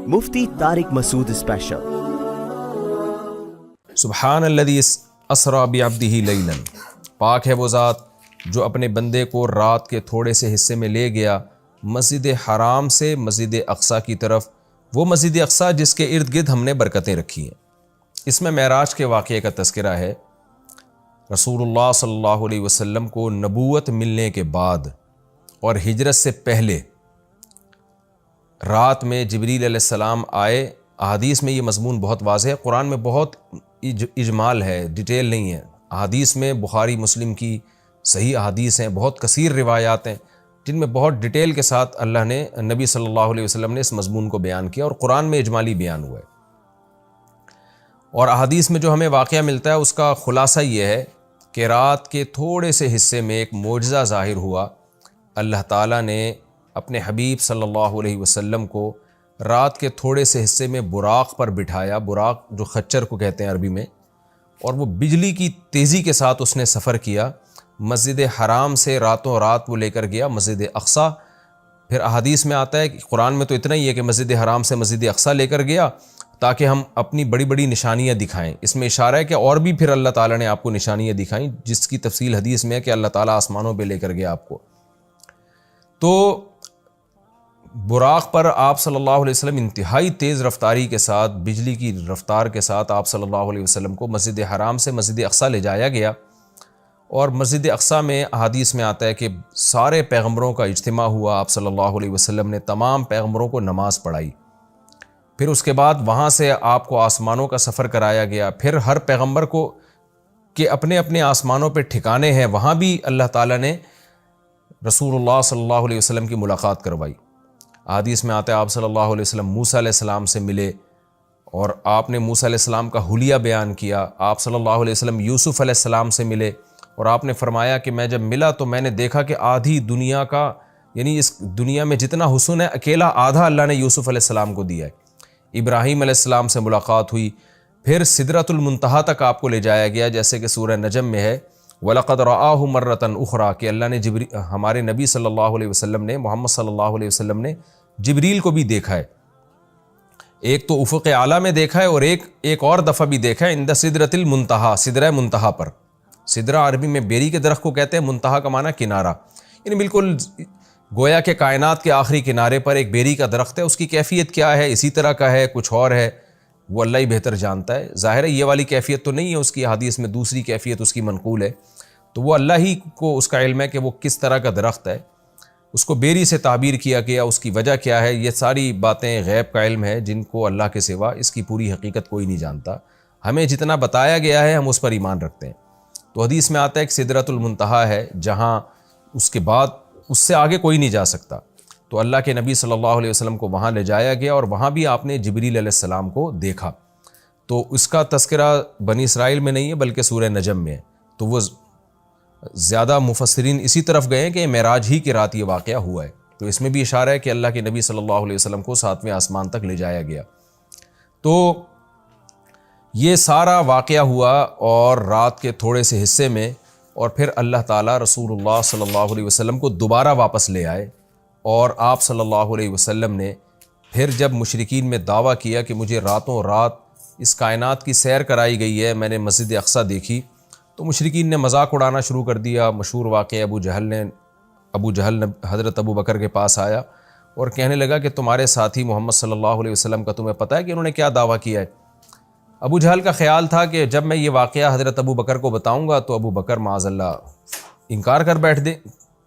مفتی طارق مسعود special. سبحان الذی اسریٰ بعبدہ لیلا، پاک ہے وہ ذات جو اپنے بندے کو رات کے تھوڑے سے حصے میں لے گیا مسجد حرام سے مسجد اقصیٰ کی طرف، وہ مسجد اقصیٰ جس کے ارد گرد ہم نے برکتیں رکھی ہیں۔ اس میں معراج کے واقعے کا تذکرہ ہے۔ رسول اللہ صلی اللہ علیہ وسلم کو نبوت ملنے کے بعد اور ہجرت سے پہلے رات میں جبریل علیہ السلام آئے۔ احادیث میں یہ مضمون بہت واضح ہے، قرآن میں بہت اجمال ہے، ڈیٹیل نہیں ہے۔ احادیث میں بخاری مسلم کی صحیح احادیث ہیں، بہت کثیر روایات ہیں جن میں بہت ڈیٹیل کے ساتھ اللہ نے، نبی صلی اللہ علیہ وسلم نے اس مضمون کو بیان کیا، اور قرآن میں اجمالی بیان ہوا ہے۔ اور احادیث میں جو ہمیں واقعہ ملتا ہے اس کا خلاصہ یہ ہے کہ رات کے تھوڑے سے حصے میں ایک معجزہ ظاہر ہوا۔ اللہ تعالیٰ نے اپنے حبیب صلی اللہ علیہ وسلم کو رات کے تھوڑے سے حصے میں براق پر بٹھایا، براق جو خچر کو کہتے ہیں عربی میں، اور وہ بجلی کی تیزی کے ساتھ اس نے سفر کیا۔ مسجد حرام سے راتوں رات وہ لے کر گیا مسجد اقصیٰ۔ پھر احادیث میں آتا ہے کہ قرآن میں تو اتنا ہی ہے کہ مسجد حرام سے مسجد اقصیٰ لے کر گیا تاکہ ہم اپنی بڑی بڑی نشانیاں دکھائیں۔ اس میں اشارہ ہے کہ اور بھی پھر اللہ تعالیٰ نے آپ کو نشانیاں دکھائیں، جس کی تفصیل حدیث میں ہے کہ اللہ تعالیٰ آسمانوں پہ لے کر گیا آپ کو۔ تو براق پر آپ صلی اللہ علیہ وسلم انتہائی تیز رفتاری کے ساتھ، بجلی کی رفتار کے ساتھ آپ صلی اللہ علیہ وسلم کو مسجد حرام سے مسجد اقصیٰ لے جایا گیا۔ اور مسجد اقصیٰ میں احادیث میں آتا ہے کہ سارے پیغمبروں کا اجتماع ہوا، آپ صلی اللہ علیہ وسلم نے تمام پیغمبروں کو نماز پڑھائی۔ پھر اس کے بعد وہاں سے آپ کو آسمانوں کا سفر کرایا گیا۔ پھر ہر پیغمبر کو کہ اپنے اپنے آسمانوں پہ ٹھکانے ہیں، وہاں بھی اللہ تعالیٰ نے رسول اللہ صلی اللہ علیہ وسلم کی ملاقات کروائی۔ احادیث میں آتا ہے آپ صلی اللہ علیہ وسلم موسیٰ علیہ السلام سے ملے، اور آپ نے موسیٰ علیہ السلام کا حلیہ بیان کیا۔ آپ صلی اللہ علیہ وسلم یوسف علیہ السلام سے ملے، اور آپ نے فرمایا کہ میں جب ملا تو میں نے دیکھا کہ آدھی دنیا کا، یعنی اس دنیا میں جتنا حسن ہے اکیلا آدھا اللہ نے یوسف علیہ السلام کو دیا ہے۔ ابراہیم علیہ السلام سے ملاقات ہوئی، پھر سدرۃ المنتہا تک آپ کو لے جایا گیا، جیسے کہ سورہ نجم میں ہے وَلَقَدْ رَآهُ مَرَّةً أُخْرَىٰ کہ اللہ نے ہمارے نبی صلی اللہ علیہ وسلم نے، محمد صلی اللہ علیہ وسلم نے جبریل کو بھی دیکھا ہے۔ ایک تو افق اعلیٰ میں دیکھا ہے، اور ایک اور دفعہ بھی دیکھا ہے عند سدرۃ المنتہا، سدرہ منتہا پر۔ سدرہ عربی میں بیری کے درخت کو کہتے ہیں، منتہا کا معنی کنارہ، یعنی بالکل گویا کہ کائنات کے آخری کنارے پر ایک بیری کا درخت ہے۔ اس کی کیفیت کیا ہے، اسی طرح کا ہے، کچھ اور ہے، وہ اللہ ہی بہتر جانتا ہے۔ ظاہر ہے یہ والی کیفیت تو نہیں ہے اس کی، حدیث میں دوسری کیفیت اس کی منقول ہے، تو وہ اللہ ہی کو اس کا علم ہے کہ وہ کس طرح کا درخت ہے۔ اس کو بیری سے تعبیر کیا گیا، اس کی وجہ کیا ہے، یہ ساری باتیں غیب کا علم ہے جن کو اللہ کے سوا اس کی پوری حقیقت کوئی نہیں جانتا۔ ہمیں جتنا بتایا گیا ہے ہم اس پر ایمان رکھتے ہیں۔ تو حدیث میں آتا ہے کہ سدرۃ المنتہا ہے جہاں اس کے بعد اس سے آگے کوئی نہیں جا سکتا۔ تو اللہ کے نبی صلی اللہ علیہ وسلم کو وہاں لے جایا گیا، اور وہاں بھی آپ نے جبریل علیہ السلام کو دیکھا۔ تو اس کا تذکرہ بنی اسرائیل میں نہیں ہے بلکہ سورہ نجم میں ہے۔ تو وہ زیادہ مفسرین اسی طرف گئے ہیں کہ معراج ہی کی رات یہ واقعہ ہوا ہے۔ تو اس میں بھی اشارہ ہے کہ اللہ کے نبی صلی اللہ علیہ وسلم کو 7ویں آسمان تک لے جایا گیا۔ تو یہ سارا واقعہ ہوا اور رات کے تھوڑے سے حصے میں، اور پھر اللہ تعالیٰ رسول اللہ صلی اللہ علیہ وسلم کو دوبارہ واپس لے آئے، اور آپ صلی اللہ علیہ وسلم نے پھر جب مشرکین میں دعویٰ کیا کہ مجھے راتوں رات اس کائنات کی سیر کرائی گئی ہے، میں نے مسجد اقصیٰ دیکھی، تو مشرکین نے مذاق اڑانا شروع کر دیا۔ مشہور واقعہ ابو جہل حضرت ابو بکر کے پاس آیا اور کہنے لگا کہ تمہارے ساتھی محمد صلی اللہ علیہ وسلم کا تمہیں پتہ ہے کہ انہوں نے کیا دعویٰ کیا ہے؟ ابو جہل کا خیال تھا کہ جب میں یہ واقعہ حضرت ابو بکر کو بتاؤں گا تو ابو بکر معاذ اللہ انکار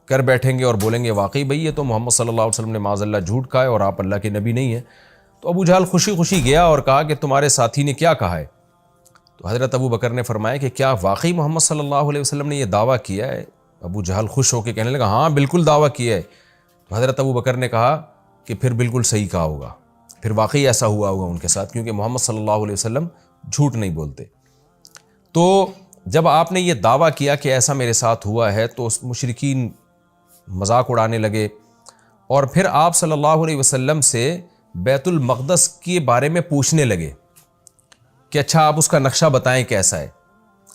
کر بیٹھیں گے اور بولیں گے واقعی بھئی یہ تو محمد صلی اللہ علیہ وسلم نے معاذ اللہ جھوٹ کہا ہے اور آپ اللہ کے نبی نہیں ہیں۔ تو ابو جہل خوشی خوشی گیا اور کہا کہ تمہارے ساتھی نے کیا کہا ہے؟ تو حضرت ابو بکر نے فرمایا کہ کیا واقعی محمد صلی اللہ علیہ وسلم نے یہ دعویٰ کیا ہے؟ ابو جہل خوش ہو کے کہنے لگا ہاں بالکل دعویٰ کیا ہے۔ تو حضرت ابو بکر نے کہا کہ پھر بالکل صحیح کہا ہوگا، پھر واقعی ایسا ہوا ہوگا ان کے ساتھ، کیونکہ محمد صلی اللہ علیہ وسلم جھوٹ نہیں بولتے۔ تو جب آپ نے یہ دعویٰ کیا کہ ایسا میرے ساتھ ہوا ہے تو مشرکین مذاق اڑانے لگے، اور پھر آپ صلی اللہ علیہ وسلم سے بیت المقدس کے بارے میں پوچھنے لگے کہ اچھا آپ اس کا نقشہ بتائیں کیسا ہے،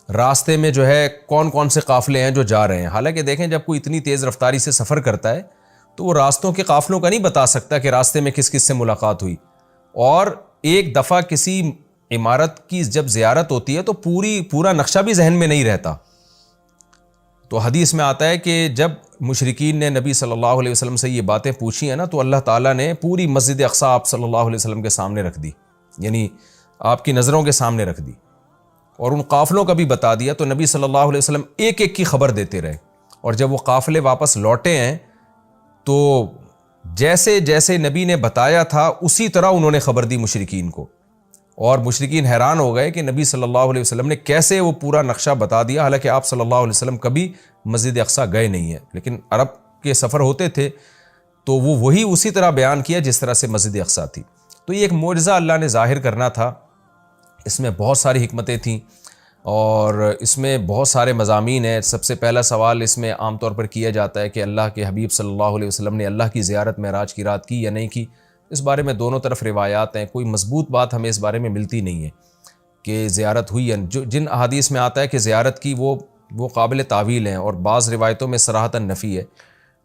راستے میں جو ہے کون کون سے قافلے ہیں جو جا رہے ہیں۔ حالانکہ دیکھیں جب کوئی اتنی تیز رفتاری سے سفر کرتا ہے تو وہ راستوں کے قافلوں کا نہیں بتا سکتا کہ راستے میں کس کس سے ملاقات ہوئی۔ اور ایک دفعہ کسی عمارت کی جب زیارت ہوتی ہے تو پورا نقشہ بھی ذہن میں نہیں رہتا. تو حدیث میں آتا ہے کہ جب مشرکین نے نبی صلی اللہ علیہ وسلم سے یہ باتیں پوچھی ہیں نا تو اللہ تعالیٰ نے پوری مسجد اقصیٰ آپ صلی اللہ علیہ وسلم کے سامنے رکھ دی، یعنی آپ کی نظروں کے سامنے رکھ دی، اور ان قافلوں کا بھی بتا دیا. تو نبی صلی اللہ علیہ وسلم ایک ایک کی خبر دیتے رہے، اور جب وہ قافلے واپس لوٹے ہیں تو جیسے جیسے نبی نے بتایا تھا اسی طرح انہوں نے خبر دی مشرکین کو، اور مشرکین حیران ہو گئے کہ نبی صلی اللہ علیہ وسلم نے کیسے وہ پورا نقشہ بتا دیا، حالانکہ آپ صلی اللہ علیہ وسلم کبھی مسجد اقصیٰ گئے نہیں ہیں، لیکن عرب کے سفر ہوتے تھے تو وہ وہی اسی طرح بیان کیا جس طرح سے مسجد اقصیٰ تھی. تو یہ ایک معجزہ اللہ نے ظاہر کرنا تھا. اس میں بہت ساری حکمتیں تھیں اور اس میں بہت سارے مضامین ہیں. سب سے پہلا سوال اس میں عام طور پر کیا جاتا ہے کہ اللہ کے حبیب صلی اللہ علیہ وسلم نے اللہ کی زیارت معراج کی رات کی یا نہیں کی. اس بارے میں دونوں طرف روایات ہیں، کوئی مضبوط بات ہمیں اس بارے میں ملتی نہیں ہے کہ زیارت ہوئی. جن احادیث میں آتا ہے کہ زیارت کی وہ قابل تعویل ہیں، اور بعض روایتوں میں صراحتاً نفی ہے.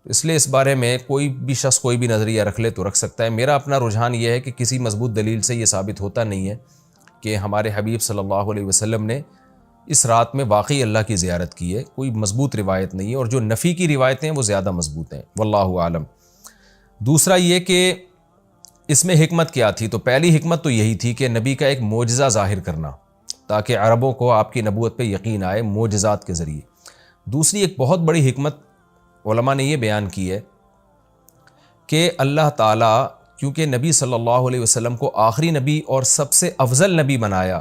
اس لیے اس بارے میں کوئی بھی شخص کوئی بھی نظریہ رکھ لے تو رکھ سکتا ہے. میرا اپنا رجحان یہ ہے کہ کسی مضبوط دلیل سے یہ ثابت ہوتا نہیں ہے کہ ہمارے حبیب صلی اللہ علیہ وسلم نے اس رات میں واقعی اللہ کی زیارت کی ہے. کوئی مضبوط روایت نہیں ہے، اور جو نفی کی روایتیں ہیں وہ زیادہ مضبوط ہیں، واللہ عالم. دوسرا یہ کہ اس میں حکمت کیا تھی، تو پہلی حکمت تو یہی تھی کہ نبی کا ایک معجزہ ظاہر کرنا تاکہ عربوں کو آپ کی نبوت پہ یقین آئے معجزات کے ذریعے. دوسری ایک بہت بڑی حکمت علماء نے یہ بیان کی ہے کہ اللہ تعالیٰ کیونکہ نبی صلی اللہ علیہ وسلم کو آخری نبی اور سب سے افضل نبی بنایا،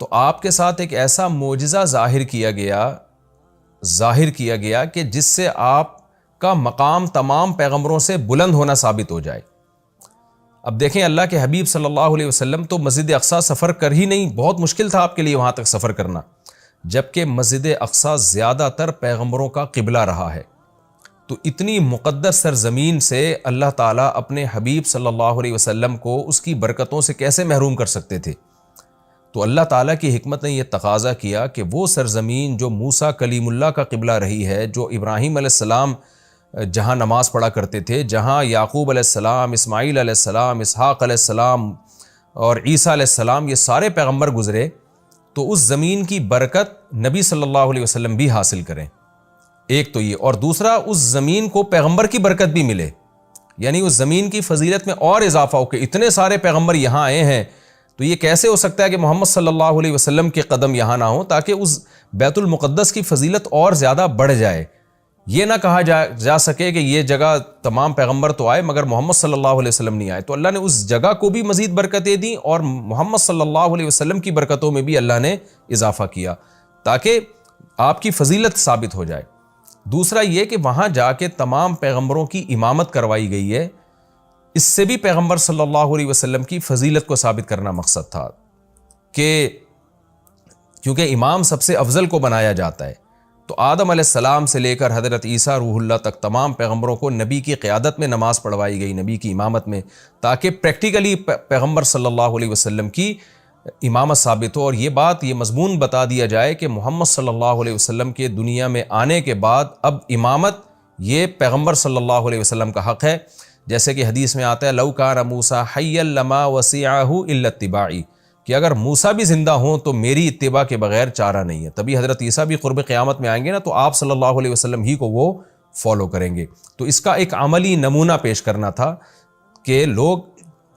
تو آپ کے ساتھ ایک ایسا معجزہ ظاہر کیا گیا کہ جس سے آپ کا مقام تمام پیغمبروں سے بلند ہونا ثابت ہو جائے. اب دیکھیں اللہ کے حبیب صلی اللہ علیہ وسلم تو مسجد اقصیٰ سفر کر ہی نہیں، بہت مشکل تھا آپ کے لیے وہاں تک سفر کرنا، جبکہ مسجد اقصیٰ زیادہ تر پیغمبروں کا قبلہ رہا ہے. تو اتنی مقدس سرزمین سے اللہ تعالیٰ اپنے حبیب صلی اللہ علیہ وسلم کو اس کی برکتوں سے کیسے محروم کر سکتے تھے؟ تو اللہ تعالیٰ کی حکمت نے یہ تقاضا کیا کہ وہ سرزمین جو موسیٰ کلیم اللہ کا قبلہ رہی ہے، جو ابراہیم علیہ السلام جہاں نماز پڑھا کرتے تھے، جہاں یعقوب علیہ السلام، اسماعیل علیہ السلام، اسحاق علیہ السلام اور عیسیٰ علیہ السلام یہ سارے پیغمبر گزرے، تو اس زمین کی برکت نبی صلی اللہ علیہ وسلم بھی حاصل کریں. ایک تو یہ، اور دوسرا اس زمین کو پیغمبر کی برکت بھی ملے، یعنی اس زمین کی فضیلت میں اور اضافہ ہو کہ اتنے سارے پیغمبر یہاں آئے ہیں تو یہ کیسے ہو سکتا ہے کہ محمد صلی اللہ علیہ وسلم کے قدم یہاں نہ ہوں، تاکہ اس بیت المقدس کی فضیلت اور زیادہ بڑھ جائے. یہ نہ کہا جا سکے کہ یہ جگہ تمام پیغمبر تو آئے مگر محمد صلی اللہ علیہ وسلم نہیں آئے. تو اللہ نے اس جگہ کو بھی مزید برکتیں دیں اور محمد صلی اللہ علیہ وسلم کی برکتوں میں بھی اللہ نے اضافہ کیا تاکہ آپ کی فضیلت ثابت ہو جائے. دوسرا یہ کہ وہاں جا کے تمام پیغمبروں کی امامت کروائی گئی ہے، اس سے بھی پیغمبر صلی اللہ علیہ وسلم کی فضیلت کو ثابت کرنا مقصد تھا کہ کیونکہ امام سب سے افضل کو بنایا جاتا ہے. تو آدم علیہ السلام سے لے کر حضرت عیسیٰ روح اللہ تک تمام پیغمبروں کو نبی کی قیادت میں نماز پڑھوائی گئی، نبی کی امامت میں، تاکہ پریکٹیکلی پیغمبر صلی اللہ علیہ وسلم کی امامت ثابت ہو. اور یہ مضمون بتا دیا جائے کہ محمد صلی اللہ علیہ وسلم کے دنیا میں آنے کے بعد اب امامت یہ پیغمبر صلی اللہ علیہ وسلم کا حق ہے. جیسے کہ حدیث میں آتا ہے لو کان موسیٰ حیا لما وسعہ الا اتباعی، کہ اگر موسیٰ بھی زندہ ہوں تو میری اتباع کے بغیر چارہ نہیں ہے. تبھی حضرت عیسیٰ بھی قرب قیامت میں آئیں گے نا تو آپ صلی اللہ علیہ وسلم ہی کو وہ فالو کریں گے. تو اس کا ایک عملی نمونہ پیش کرنا تھا کہ لوگ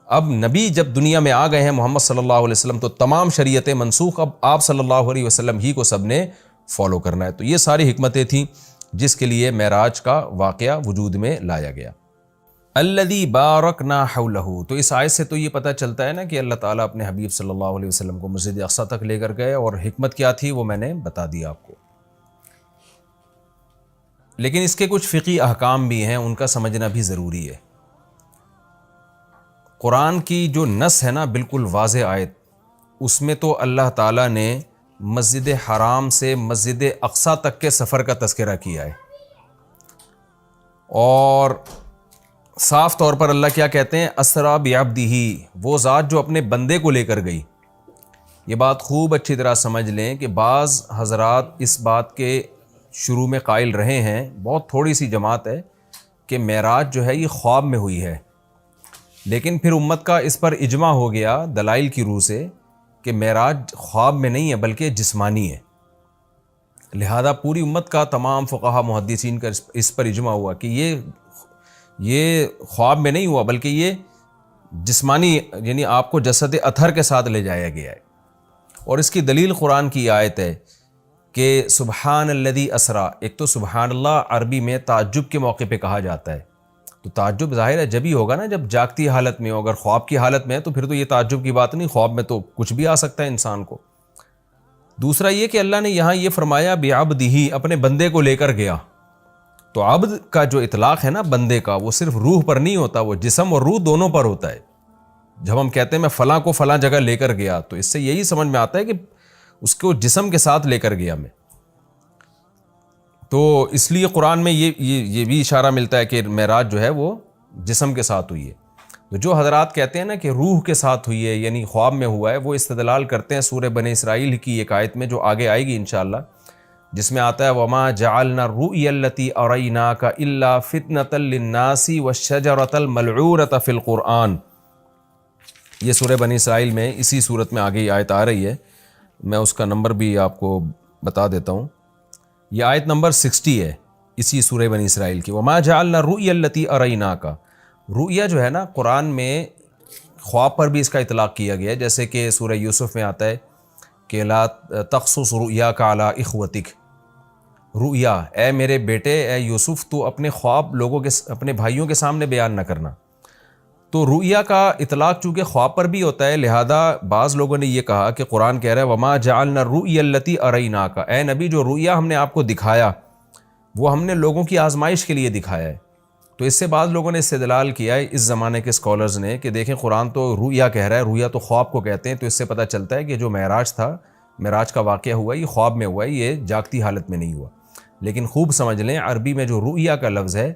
اب نبی جب دنیا میں آ گئے ہیں محمد صلی اللہ علیہ وسلم تو تمام شریعتیں منسوخ، اب آپ صلی اللہ علیہ وسلم ہی کو سب نے فالو کرنا ہے. تو یہ ساری حکمتیں تھیں جس کے لیے معراج کا واقعہ وجود میں لایا گیا. الذی بارکنا حولہ، تو اس آیت سے تو یہ پتہ چلتا ہے نا کہ اللہ تعالیٰ اپنے حبیب صلی اللہ علیہ وسلم کو مسجد اقصیٰ تک لے کر گئے، اور حکمت کیا تھی وہ میں نے بتا دیا آپ کو. لیکن اس کے کچھ فقہی احکام بھی ہیں، ان کا سمجھنا بھی ضروری ہے. قرآن کی جو نص ہے نا بالکل واضح آیت، اس میں تو اللہ تعالیٰ نے مسجد حرام سے مسجد اقصیٰ تک کے سفر کا تذکرہ کیا ہے، اور صاف طور پر اللہ کیا کہتے ہیں، اسریٰ بعبدہ، وہ ذات جو اپنے بندے کو لے کر گئی. یہ بات خوب اچھی طرح سمجھ لیں کہ بعض حضرات اس بات کے شروع میں قائل رہے ہیں، بہت تھوڑی سی جماعت ہے، کہ معراج جو ہے یہ خواب میں ہوئی ہے. لیکن پھر امت کا اس پر اجماع ہو گیا دلائل کی روح سے کہ معراج خواب میں نہیں ہے بلکہ جسمانی ہے، لہذا پوری امت کا تمام فقہا محدثین کا اس پر اجماع ہوا کہ یہ خواب میں نہیں ہوا بلکہ یہ جسمانی، یعنی آپ کو جسد اطہر کے ساتھ لے جایا گیا ہے۔ اور اس کی دلیل قرآن کی آیت ہے کہ سبحان الذی اسرا، ایک تو سبحان اللہ عربی میں تعجب کے موقع پہ کہا جاتا ہے، تو تعجب ظاہر ہے جب ہی ہوگا نا جب جاگتی حالت میں ہو، اگر خواب کی حالت میں ہے تو پھر تو یہ تعجب کی بات نہیں، خواب میں تو کچھ بھی آ سکتا ہے انسان کو۔ دوسرا یہ کہ اللہ نے یہاں یہ فرمایا بعبدہ، اپنے بندے کو لے کر گیا، تو عبد کا جو اطلاق ہے نا بندے کا، وہ صرف روح پر نہیں ہوتا، وہ جسم اور روح دونوں پر ہوتا ہے۔ جب ہم کہتے ہیں میں فلاں کو فلاں جگہ لے کر گیا، تو اس سے یہی سمجھ میں آتا ہے کہ اس کو جسم کے ساتھ لے کر گیا میں۔ تو اس لیے قرآن میں یہ بھی اشارہ ملتا ہے کہ معراج جو ہے وہ جسم کے ساتھ ہوئی ہے۔ تو جو حضرات کہتے ہیں نا کہ روح کے ساتھ ہوئی ہے یعنی خواب میں ہوا ہے، وہ استدلال کرتے ہیں سورہ بنی اسرائیل کی ایک آیت میں جو آگے آئے گی انشاءاللہ، جس میں آتا ہے وَمَا جَعَلْنَا الرُّؤْيَا الَّتِي أَرَيْنَاكَ إِلَّا فِتْنَةً لِلنَّاسِ وَالشَّجَرَةَ الْمَلْعُونَةَ فِي الْقُرْآنِ۔ یہ سورہ بنی اسرائیل میں اسی صورت میں آگے آیت آ رہی ہے، میں اس کا نمبر بھی آپ کو بتا دیتا ہوں۔ یہ آیت نمبر 60 ہے اسی سورہ بنی اسرائیل کی، وَمَا جَعَلْنَا الرُّؤْيَا الَّتِي أَرَيْنَاكَ۔ رؤیا جو ہے نا قرآن میں خواب پر بھی اس کا اطلاق کیا گیا ہے، جیسے کہ سورہ یوسف میں آتا ہے کہ لا تقصص رؤیاک علی اخوتک، رؤیا اے میرے بیٹے اے یوسف تو اپنے خواب لوگوں کے اپنے بھائیوں کے سامنے بیان نہ کرنا۔ تو رؤیا کا اطلاق چونکہ خواب پر بھی ہوتا ہے، لہذا بعض لوگوں نے یہ کہا کہ قرآن کہہ رہا ہے وما جعلنا الرؤیا التي اریناک، اے نبی جو رؤیا ہم نے آپ کو دکھایا وہ ہم نے لوگوں کی آزمائش کے لیے دکھایا ہے۔ تو اس سے بعض لوگوں نے استدلال کیا ہے اس زمانے کے اسکالرز نے کہ دیکھیں قرآن تو رؤیا کہہ رہا ہے، رؤیا تو خواب کو کہتے ہیں، تو اس سے پتہ چلتا ہے کہ جو معراج تھا، معراج کا واقعہ ہوا یہ خواب میں ہوا ہے، یہ جاگتی حالت میں نہیں ہوا۔ لیکن خوب سمجھ لیں عربی میں جو رؤیا کا لفظ ہے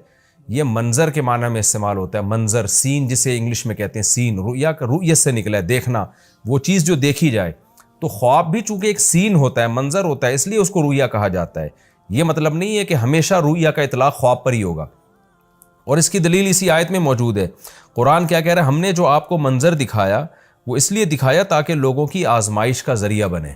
یہ منظر کے معنی میں استعمال ہوتا ہے، منظر، سین جسے انگلش میں کہتے ہیں، سین، رؤیا کا رؤیت سے نکلا ہے، دیکھنا، وہ چیز جو دیکھی جائے۔ تو خواب بھی چونکہ ایک سین ہوتا ہے، منظر ہوتا ہے، اس لیے اس کو رؤیا کہا جاتا ہے۔ یہ مطلب نہیں ہے کہ ہمیشہ رؤیا کا اطلاق خواب پر ہی ہوگا، اور اس کی دلیل اسی آیت میں موجود ہے۔ قرآن کیا کہہ رہا ہے، ہم نے جو آپ کو منظر دکھایا وہ اس لیے دکھایا تاکہ لوگوں کی آزمائش کا ذریعہ بنے۔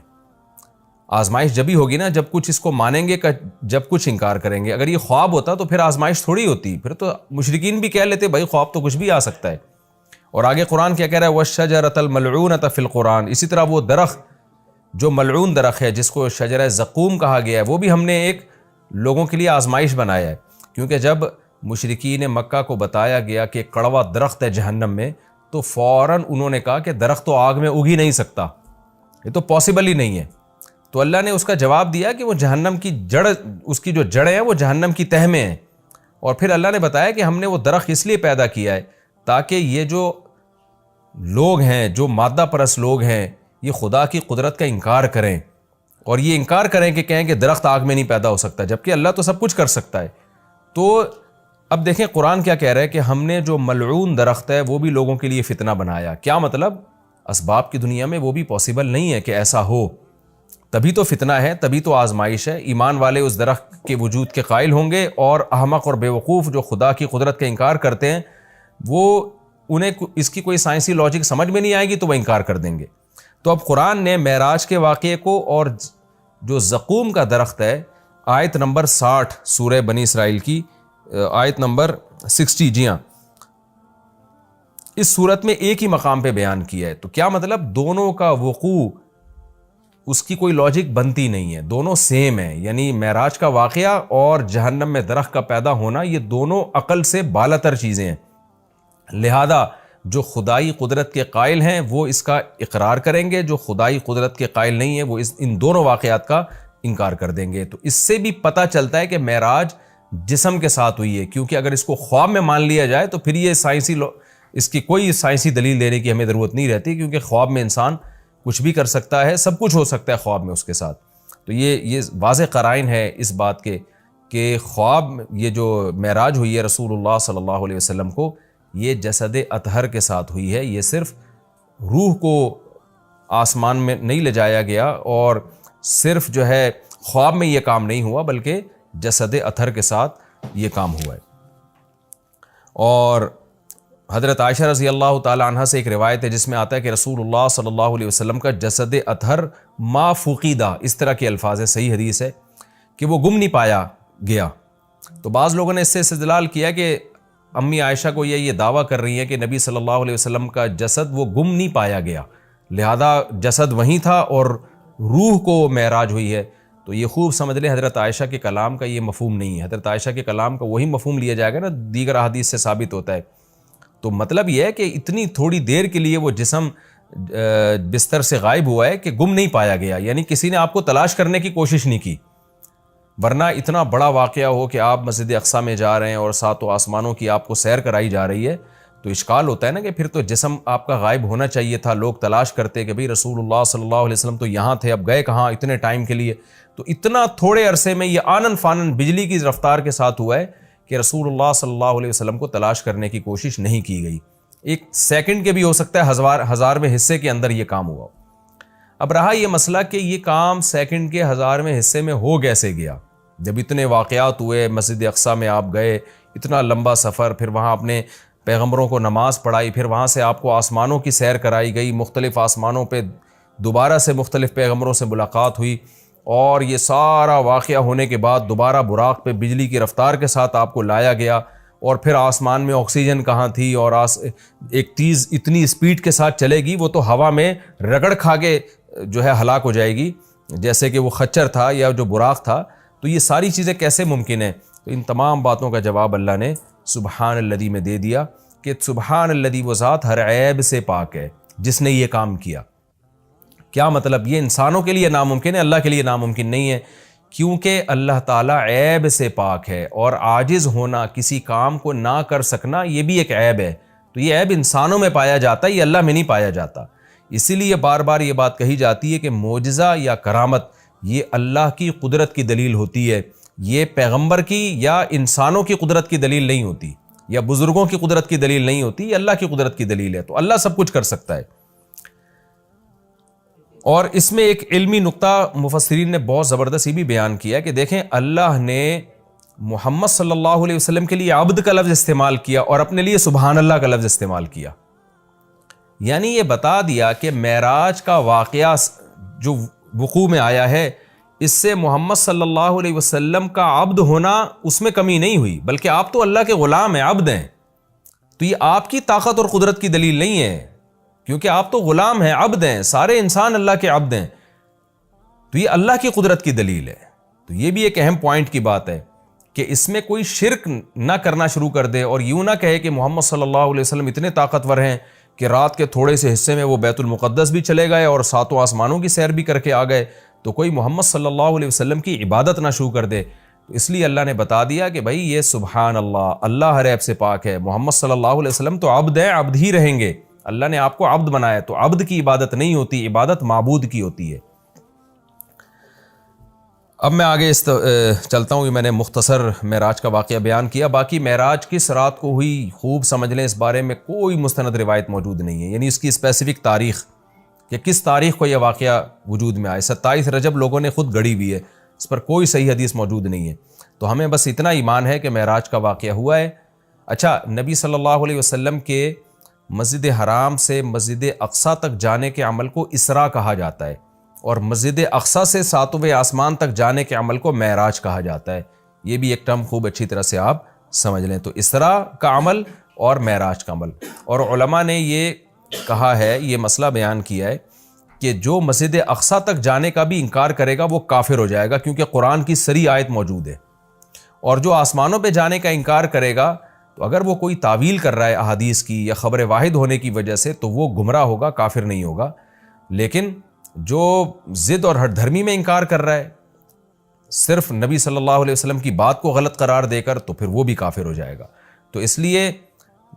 آزمائش جب ہی ہوگی نا جب کچھ اس کو مانیں گے، جب کچھ انکار کریں گے۔ اگر یہ خواب ہوتا تو پھر آزمائش تھوڑی ہوتی، پھر تو مشرکین بھی کہہ لیتے بھائی خواب تو کچھ بھی آ سکتا ہے۔ اور آگے قرآن کیا کہہ رہا ہے وَالشَّجَرَةَ الْمَلْعُونَةَ فِي الْقُرْآنِ، اسی طرح وہ درخت جو ملعون درخت ہے جس کو شجرہ زقوم کہا گیا ہے، وہ بھی ہم نے ایک لوگوں کے لیے آزمائش بنایا ہے۔ کیونکہ جب مشرکین مکہ کو بتایا گیا کہ کڑوا درخت ہے جہنم میں، تو فوراً انہوں نے کہا کہ درخت تو آگ میں اگ ہی نہیں سکتا، یہ تو پاسبل ہی نہیں ہے۔ تو اللہ نے اس کا جواب دیا کہ وہ جہنم کی جڑ، اس کی جو جڑیں ہیں وہ جہنم کی تہ میں ہیں۔ اور پھر اللہ نے بتایا کہ ہم نے وہ درخت اس لیے پیدا کیا ہے تاکہ یہ جو لوگ ہیں، جو مادہ پرست لوگ ہیں، یہ خدا کی قدرت کا انکار کریں، اور یہ انکار کریں کہ کہیں کہ درخت آگ میں نہیں پیدا ہو سکتا، جبکہ اللہ تو سب کچھ کر سکتا ہے۔ تو اب دیکھیں قرآن کیا کہہ رہا ہے کہ ہم نے جو ملعون درخت ہے وہ بھی لوگوں کے لیے فتنہ بنایا۔ کیا مطلب؟ اسباب کی دنیا میں وہ بھی پاسبل نہیں ہے کہ ایسا ہو، تبھی تو فتنہ ہے، تبھی تو آزمائش ہے۔ ایمان والے اس درخت کے وجود کے قائل ہوں گے، اور احمق اور بیوقوف جو خدا کی قدرت کا انکار کرتے ہیں وہ انہیں اس کی کوئی سائنسی لاجک سمجھ میں نہیں آئے گی تو وہ انکار کر دیں گے۔ تو اب قرآن نے معراج کے واقعے کو اور جو زقوم کا درخت ہے، آیت نمبر 60 سورہ بنی اسرائیل کی آیت نمبر 60، جی ہاں، اس صورت میں ایک ہی مقام پہ بیان کیا ہے۔ تو کیا مطلب؟ دونوں کا وقوع اس کی کوئی لاجک بنتی نہیں ہے، دونوں سیم ہیں، یعنی معراج کا واقعہ اور جہنم میں درخت کا پیدا ہونا یہ دونوں عقل سے بالاتر چیزیں ہیں۔ لہذا جو خدائی قدرت کے قائل ہیں وہ اس کا اقرار کریں گے، جو خدائی قدرت کے قائل نہیں ہیں وہ ان دونوں واقعات کا انکار کر دیں گے۔ تو اس سے بھی پتہ چلتا ہے کہ معراج جسم کے ساتھ ہوئی ہے، کیونکہ اگر اس کو خواب میں مان لیا جائے تو پھر یہ اس کی کوئی سائنسی دلیل دینے کی ہمیں ضرورت نہیں رہتی، کیونکہ خواب میں انسان کچھ بھی کر سکتا ہے، سب کچھ ہو سکتا ہے خواب میں اس کے ساتھ۔ تو یہ واضح قرائن ہے اس بات کے کہ خواب یہ جو معراج ہوئی ہے رسول اللہ صلی اللہ علیہ وسلم کو، یہ جسد اطہر کے ساتھ ہوئی ہے، یہ صرف روح کو آسمان میں نہیں لے جایا گیا، اور صرف جو ہے خواب میں یہ کام نہیں ہوا بلکہ جسد اطہر کے ساتھ یہ کام ہوا ہے۔ اور حضرت عائشہ رضی اللہ تعالی عنہ سے ایک روایت ہے جس میں آتا ہے کہ رسول اللہ صلی اللہ علیہ وسلم کا جسد اطہر ما فقیدہ، اس طرح کے الفاظ ہے، صحیح حدیث ہے کہ وہ گم نہیں پایا گیا۔ تو بعض لوگوں نے اس سے استدلال کیا کہ امی عائشہ کو یہ دعویٰ کر رہی ہیں کہ نبی صلی اللہ علیہ وسلم کا جسد وہ گم نہیں پایا گیا، لہذا جسد وہیں تھا اور روح کو معراج ہوئی ہے۔ تو یہ خوب سمجھ لیں حضرت عائشہ کے کلام کا یہ مفہوم نہیں ہے، حضرت عائشہ کے کلام کا وہی مفہوم لیا جائے گا نا دیگر احادیث سے ثابت ہوتا ہے۔ تو مطلب یہ ہے کہ اتنی تھوڑی دیر کے لیے وہ جسم بستر سے غائب ہوا ہے کہ گم نہیں پایا گیا، یعنی کسی نے آپ کو تلاش کرنے کی کوشش نہیں کی، ورنہ اتنا بڑا واقعہ ہو کہ آپ مسجد اقصیٰ میں جا رہے ہیں اور ساتوں آسمانوں کی آپ کو سیر کرائی جا رہی ہے، تو اشکال ہوتا ہے نا کہ پھر تو جسم آپ کا غائب ہونا چاہیے تھا، لوگ تلاش کرتے کہ بھئی رسول اللہ صلی اللہ علیہ وسلم تو یہاں تھے، اب گئے کہاں اتنے ٹائم کے لیے۔ تو اتنا تھوڑے عرصے میں یہ آنن فانن بجلی کی رفتار کے ساتھ ہوا ہے کہ رسول اللہ صلی اللہ علیہ وسلم کو تلاش کرنے کی کوشش نہیں کی گئی۔ ایک سیکنڈ کے بھی ہو سکتا ہے ہزارویں حصے کے اندر یہ کام ہوا۔ اب رہا یہ مسئلہ کہ یہ کام سیکنڈ کے ہزارویں حصے میں ہو کیسے گیا؟ جب اتنے واقعات ہوئے، مسجد اقصیٰ میں آپ گئے، اتنا لمبا سفر، پھر وہاں اپنے پیغمبروں کو نماز پڑھائی، پھر وہاں سے آپ کو آسمانوں کی سیر کرائی گئی، مختلف آسمانوں پہ دوبارہ سے مختلف پیغمبروں سے ملاقات ہوئی، اور یہ سارا واقعہ ہونے کے بعد دوبارہ براق پہ بجلی کی رفتار کے ساتھ آپ کو لایا گیا، اور پھر آسمان میں آکسیجن کہاں تھی، اور ایک تیز اتنی اسپیڈ کے ساتھ چلے گی وہ تو ہوا میں رگڑ کھا کے جو ہے ہلاک ہو جائے گی، جیسے کہ وہ خچر تھا یا جو براق تھا۔ تو یہ ساری چیزیں کیسے ممکن ہیں؟ تو ان تمام باتوں کا جواب اللہ نے سبحان الذی میں دے دیا کہ سبحان الذی، وہ ذات ہر عیب سے پاک ہے جس نے یہ کام کیا۔ کیا مطلب؟ یہ انسانوں کے لیے ناممکن ہے، اللہ کے لیے ناممکن نہیں ہے، کیونکہ اللہ تعالیٰ عیب سے پاک ہے، اور عاجز ہونا، کسی کام کو نہ کر سکنا، یہ بھی ایک عیب ہے۔ تو یہ عیب انسانوں میں پایا جاتا ہے، یہ اللہ میں نہیں پایا جاتا۔ اسی لیے بار بار یہ بات کہی جاتی ہے کہ معجزہ یا کرامت یہ اللہ کی قدرت کی دلیل ہوتی ہے، یہ پیغمبر کی یا انسانوں کی قدرت کی دلیل نہیں ہوتی، یا بزرگوں کی قدرت کی دلیل نہیں ہوتی، یہ اللہ کی قدرت کی دلیل ہے۔ تو اللہ سب کچھ کر سکتا ہے۔ اور اس میں ایک علمی نقطہ مفسرین نے بہت زبردست بھی بیان کیا کہ دیکھیں، اللہ نے محمد صلی اللہ علیہ وسلم کے لیے عبد کا لفظ استعمال کیا اور اپنے لیے سبحان اللہ کا لفظ استعمال کیا، یعنی یہ بتا دیا کہ معراج کا واقعہ جو وقوع میں آیا ہے، اس سے محمد صلی اللہ علیہ وسلم کا عبد ہونا اس میں کمی نہیں ہوئی، بلکہ آپ تو اللہ کے غلام ہیں، عبد ہیں۔ تو یہ آپ کی طاقت اور قدرت کی دلیل نہیں ہے، کیونکہ آپ تو غلام ہیں، عبد ہیں، سارے انسان اللہ کے عبد ہیں، تو یہ اللہ کی قدرت کی دلیل ہے۔ تو یہ بھی ایک اہم پوائنٹ کی بات ہے کہ اس میں کوئی شرک نہ کرنا شروع کر دے اور یوں نہ کہے کہ محمد صلی اللہ علیہ وسلم اتنے طاقتور ہیں کہ رات کے تھوڑے سے حصے میں وہ بیت المقدس بھی چلے گئے اور ساتوں آسمانوں کی سیر بھی کر کے آ گئے، تو کوئی محمد صلی اللہ علیہ وسلم کی عبادت نہ شروع کر دے۔ تو اس لیے اللہ نے بتا دیا کہ بھائی یہ سبحان اللہ، اللہ ہر عیب سے پاک ہے، محمد صلی اللہ علیہ وسلم تو عبد ہیں، عبد ہی رہیں گے، اللہ نے آپ کو عبد بنایا، تو عبد کی عبادت نہیں ہوتی، عبادت معبود کی ہوتی ہے۔ اب میں آگے چلتا ہوں، میں نے مختصر معراج کا واقعہ بیان کیا، باقی معراج کس رات کو ہوئی خوب سمجھ لیں، اس بارے میں کوئی مستند روایت موجود نہیں ہے، یعنی اس کی اسپیسیفک تاریخ کہ کس تاریخ کو یہ واقعہ وجود میں آئے، 27 رجب لوگوں نے خود گڑی ہوئی ہے، اس پر کوئی صحیح حدیث موجود نہیں ہے۔ تو ہمیں بس اتنا ایمان ہے کہ معراج کا واقعہ ہوا ہے۔ اچھا، نبی صلی اللہ علیہ وسلم کے مسجد حرام سے مسجد اقصیٰ تک جانے کے عمل کو اسراء کہا جاتا ہے، اور مسجد اقصیٰ سے ساتویں آسمان تک جانے کے عمل کو معراج کہا جاتا ہے۔ یہ بھی ایک ٹرم خوب اچھی طرح سے آپ سمجھ لیں۔ تو اسراء کا عمل اور معراج کا عمل، اور علماء نے یہ کہا ہے، یہ مسئلہ بیان کیا ہے کہ جو مسجد اقصیٰ تک جانے کا بھی انکار کرے گا وہ کافر ہو جائے گا، کیونکہ قرآن کی صریح آیت موجود ہے، اور جو آسمانوں پہ جانے کا انکار کرے گا تو اگر وہ کوئی تعویل کر رہا ہے احادیث کی یا خبر واحد ہونے کی وجہ سے تو وہ گمراہ ہوگا، کافر نہیں ہوگا۔ لیکن جو ضد اور ہٹ دھرمی میں انکار کر رہا ہے صرف نبی صلی اللہ علیہ وسلم کی بات کو غلط قرار دے کر، تو پھر وہ بھی کافر ہو جائے گا۔ تو اس لیے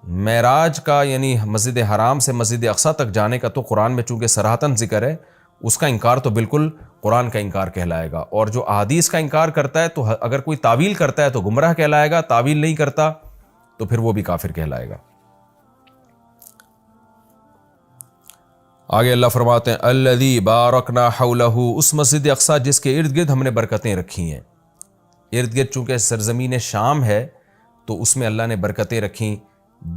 معراج کا یعنی مسجد حرام سے مسجد اقصیٰ تک جانے کا تو قرآن میں چونکہ صراحتاً ذکر ہے، اس کا انکار تو بالکل قرآن کا انکار کہلائے گا، اور جو احادیث کا انکار کرتا ہے تو اگر کوئی تعویل کرتا ہے تو گمراہ کہلائے گا، تعویل نہیں کرتا تو پھر وہ بھی کافر کہلائے گا۔ آگے اللہ فرماتے ہیں الذی بارکنا حولہ، اس مسجد اقصیٰ جس کے ارد گرد ہم نے برکتیں رکھی ہیں۔ ارد گرد چونکہ سرزمین شام ہے تو اس میں اللہ نے برکتیں رکھیں،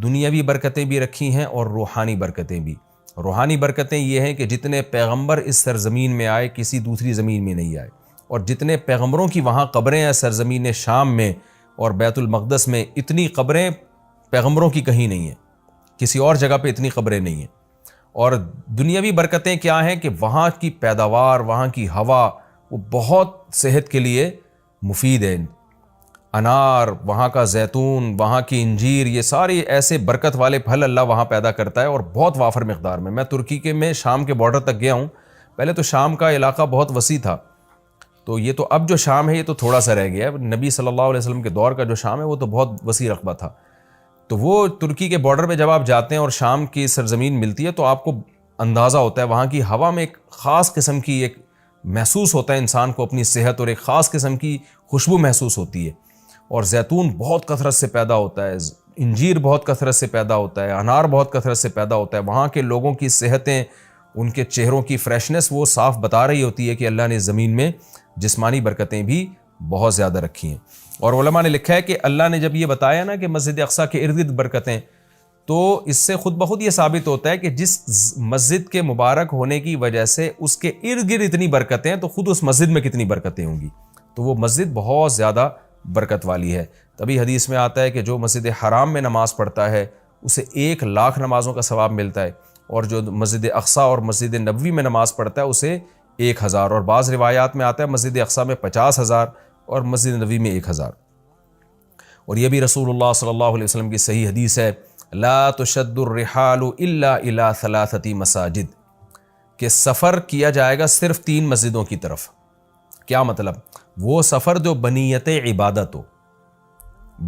دنیاوی برکتیں بھی رکھی ہیں اور روحانی برکتیں بھی۔ روحانی برکتیں یہ ہیں کہ جتنے پیغمبر اس سرزمین میں آئے کسی دوسری زمین میں نہیں آئے، اور جتنے پیغمبروں کی وہاں قبریں ہیں سرزمین شام میں اور بیت المقدس میں، اتنی قبریں پیغمبروں کی کہیں نہیں ہیں، کسی اور جگہ پہ اتنی قبریں نہیں ہیں۔ اور دنیاوی برکتیں کیا ہیں کہ وہاں کی پیداوار، وہاں کی ہوا وہ بہت صحت کے لیے مفید ہے۔ انار، وہاں کا زیتون، وہاں کی انجیر، یہ سارے ایسے برکت والے پھل اللہ وہاں پیدا کرتا ہے اور بہت وافر مقدار میں۔ میں ترکی کے میں شام کے بارڈر تک گیا ہوں۔ پہلے تو شام کا علاقہ بہت وسیع تھا، تو یہ تو اب جو شام ہے یہ تو تھوڑا سا رہ گیا ہے۔ نبی صلی اللہ علیہ وسلم کے دور کا جو شام ہے وہ تو بہت وسیع رقبہ تھا۔ تو وہ ترکی کے بارڈر پہ جب آپ جاتے ہیں اور شام کی سرزمین ملتی ہے تو آپ کو اندازہ ہوتا ہے وہاں کی ہوا میں ایک خاص قسم کی ایک محسوس ہوتا ہے انسان کو اپنی صحت، اور ایک خاص قسم کی خوشبو محسوس ہوتی ہے۔ اور زیتون بہت کثرت سے پیدا ہوتا ہے، انجیر بہت کثرت سے پیدا ہوتا ہے، انار بہت کثرت سے پیدا ہوتا ہے۔ وہاں کے لوگوں کی صحتیں، ان کے چہروں کی فریشنس وہ صاف بتا رہی ہوتی ہے کہ اللہ نے زمین میں جسمانی برکتیں بھی بہت زیادہ رکھی ہیں۔ اور علماء نے لکھا ہے کہ اللہ نے جب یہ بتایا نا کہ مسجد اقصیٰ کے ارد گرد برکتیں، تو اس سے خود بخود یہ ثابت ہوتا ہے کہ جس مسجد کے مبارک ہونے کی وجہ سے اس کے ارد گرد اتنی برکتیں ہیں تو خود اس مسجد میں کتنی برکتیں ہوں گی۔ تو وہ مسجد بہت زیادہ برکت والی ہے۔ تبھی حدیث میں آتا ہے کہ جو مسجد حرام میں نماز پڑھتا ہے اسے 1,00,000 نمازوں کا ثواب ملتا ہے، اور جو مسجد اقصیٰ اور مسجد نبوی میں نماز پڑھتا ہے اسے 1,000، اور بعض روایات میں آتا ہے مسجد اقصیٰ میں 50,000 اور مسجد نبوی میں 1,000۔ اور یہ بھی رسول اللہ صلی اللہ علیہ وسلم کی صحیح حدیث ہے، لا تشد الرحال الا الى 3 مساجد، کہ سفر کیا جائے گا صرف 3 مسجدوں کی طرف۔ کیا مطلب؟ وہ سفر جو بنیت عبادت ہو،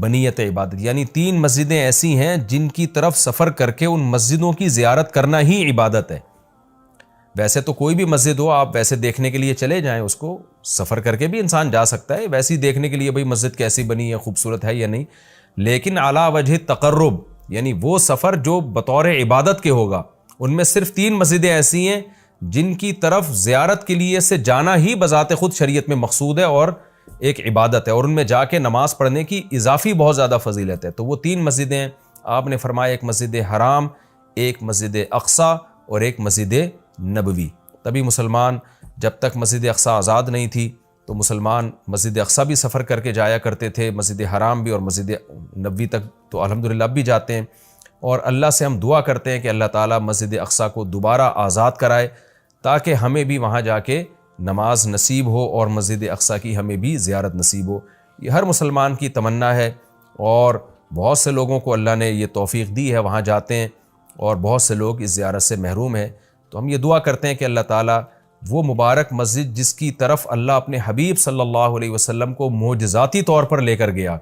بنیت عبادت یعنی 3 مسجدیں ایسی ہیں جن کی طرف سفر کر کے ان مسجدوں کی زیارت کرنا ہی عبادت ہے۔ ویسے تو کوئی بھی مسجد ہو آپ ویسے دیکھنے کے لیے چلے جائیں، اس کو سفر کر کے بھی انسان جا سکتا ہے ویسے ہی دیکھنے کے لیے، بھئی مسجد کیسی بنی ہے، خوبصورت ہے یا نہیں، لیکن علی وجہ تقرب یعنی وہ سفر جو بطور عبادت کے ہوگا، ان میں صرف 3 مسجدیں ایسی ہیں جن کی طرف زیارت کے لیے سے جانا ہی بذات خود شریعت میں مقصود ہے اور ایک عبادت ہے، اور ان میں جا کے نماز پڑھنے کی اضافی بہت زیادہ فضیلت ہے۔ تو وہ 3 مسجدیں آپ نے فرمایا، ایک مسجد حرام، ایک مسجد اقصیٰ اور ایک مسجد نبوی۔ تبھی مسلمان جب تک مسجد اقصیٰ آزاد نہیں تھی تو مسلمان مسجد اقصیٰ بھی سفر کر کے جایا کرتے تھے، مسجد حرام بھی، اور مسجد نبوی تک تو الحمدللہ اب بھی جاتے ہیں۔ اور اللہ سے ہم دعا کرتے ہیں کہ اللہ تعالیٰ مسجد اقصیٰ کو دوبارہ آزاد کرائے تاکہ ہمیں بھی وہاں جا کے نماز نصیب ہو اور مسجد اقصیٰ کی ہمیں بھی زیارت نصیب ہو۔ یہ ہر مسلمان کی تمنا ہے، اور بہت سے لوگوں کو اللہ نے یہ توفیق دی ہے، وہاں جاتے ہیں، اور بہت سے لوگ اس زیارت سے محروم ہیں۔ تو ہم یہ دعا کرتے ہیں کہ اللہ تعالیٰ وہ مبارک مسجد جس کی طرف اللہ اپنے حبیب صلی اللہ علیہ وسلم کو معجزاتی طور پر لے کر گیا،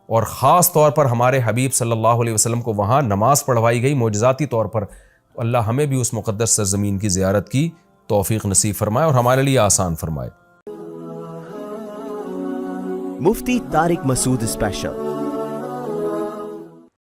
اور خاص طور پر ہمارے حبیب صلی اللہ علیہ وسلم کو وہاں نماز پڑھوائی گئی معجزاتی طور پر، اللہ ہمیں بھی اس مقدس سرزمین کی زیارت کی توفیق نصیب فرمائے اور ہمارے لیے آسان فرمائے۔ مفتی طارق مسعود اسپیشل